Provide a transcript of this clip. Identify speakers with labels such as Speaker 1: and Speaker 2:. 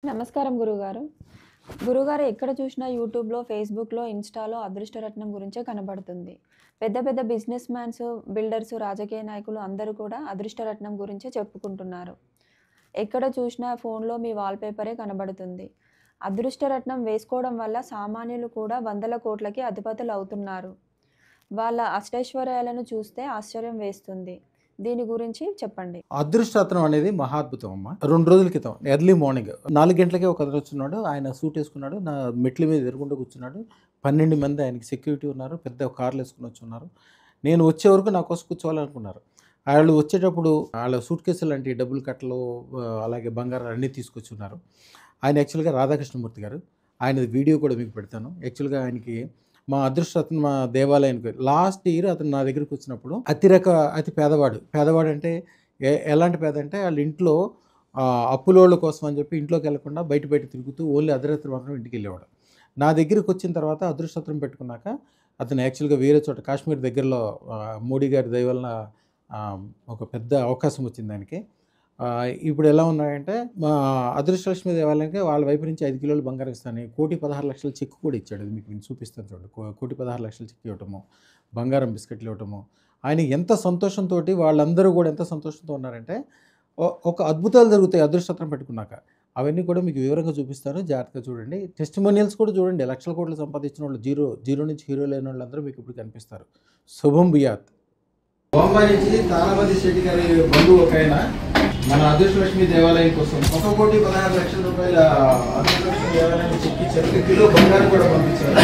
Speaker 1: నమస్కారం గురుగారు. గురుగారు ఎక్కడ చూసినా యూట్యూబ్‌లో, ఫేస్‌బుక్‌లో, ఇన్‌స్టాలో అదృష్టరత్నం గురించే కనబడుతుంది. పెద్ద పెద్ద బిజినెస్ మ్యాన్స్, బిల్డర్స్, రాజకీయ నాయకులు అందరూ కూడా అదృష్టరత్నం గురించే చెప్పుకుంటున్నారు. ఎక్కడ చూసినా ఫోన్‌లో మీ వాల్‌పేపరే కనబడుతుంది. అదృష్టరత్నం వేసుకోవడం వల్ల సామాన్యులు కూడా వందల కోట్లకి అధిపతులవుతున్నారు. వాళ్ళ అష్టైశ్వర్యాలను చూస్తే ఆశ్చర్యం వేస్తుంది. దీని గురించి చెప్పండి.
Speaker 2: అదృష్టరత్నం అనేది మహాద్భుతం అమ్మ. 2 రోజుల క్రితం ఎర్లీ మార్నింగ్ 4 గంటలకే ఒక అతను వచ్చున్నాడు. ఆయన సూట్ వేసుకున్నాడు. నా మెట్ల మీద ఎదురుగుండా కూర్చున్నాడు. 12 మంది ఆయనకి సెక్యూరిటీ ఉన్నారు. పెద్ద కార్లు వేసుకుని వచ్చున్నారు. నేను వచ్చే వరకు నా కోసం కూర్చోవాలనుకున్నారు. వాళ్ళు వచ్చేటప్పుడు వాళ్ళ సూట్ కేసులు లాంటి డబ్బులు కట్టలు అలాగే బంగారాలు అన్నీ తీసుకొచ్చున్నారు. ఆయన యాక్చువల్గా రాధాకృష్ణమూర్తి గారు. ఆయనది వీడియో కూడా మీకు పెడతాను. యాక్చువల్గా ఆయనకి మా అదృష్టరత్నం మా దేవాలయానికి లాస్ట్ ఇయర్ అతను నా దగ్గరికి వచ్చినప్పుడు అతి పేదవాడు అంటే ఎలాంటి పేద అంటే వాళ్ళ ఇంట్లో అప్పులోళ్ళ కోసం అని చెప్పి ఇంట్లోకి వెళ్లకుండా బయట తిరుగుతూ ఓన్లీ అర్ధరాత్రి మాత్రం ఇంటికి వెళ్ళేవాడు. నా దగ్గరికి వచ్చిన తర్వాత అదృష్టరత్నం పెట్టుకున్నాక అతను యాక్చువల్గా వేరే చోట కాశ్మీర్ దగ్గరలో మోడీ గారి దయ వలన ఒక పెద్ద అవకాశం వచ్చింది ఆయనకి. ఇప్పుడు ఎలా ఉన్నాయంటే మా అదృష్టలక్ష్మి దేవాలయానికి వాళ్ళ వైపు నుంచి 5 కిలోలు బంగారం ఇస్తాను, 1,16,00,000 చెక్ కూడా ఇచ్చాడు. అది మీకు నేను చూపిస్తాను చూడండి. 1,16,00,000 చెక్ ఇవ్వటము, బంగారం బిస్కెట్లు ఇవ్వటము, ఆయన ఎంత సంతోషంతో, వాళ్ళందరూ కూడా ఎంత సంతోషంతో ఉన్నారంటే ఒక అద్భుతాలు జరుగుతాయి అదృష్టరత్నం పెట్టుకున్నాక. అవన్నీ కూడా మీకు వివరంగా చూపిస్తాను, జాగ్రత్తగా చూడండి. టెస్టిమోనియల్స్ కూడా చూడండి. లక్షల కోట్లు సంపాదించిన వాళ్ళు జీరో నుంచి హీరోలు అయిన వాళ్ళందరూ మీకు ఇప్పుడు కనిపిస్తారు. శుభం బియాత్. బాంబే నుంచి తారామతి శెట్టి గారి బంధువు ఒక ఆయన మన అదృష్టలక్ష్మి దేవాలయం కోసం 1,16,00,000 రూపాయల అదృష్టలక్ష్మి దేవాలయం చెక్కి కిలో బంగారం కూడా పంపించారు.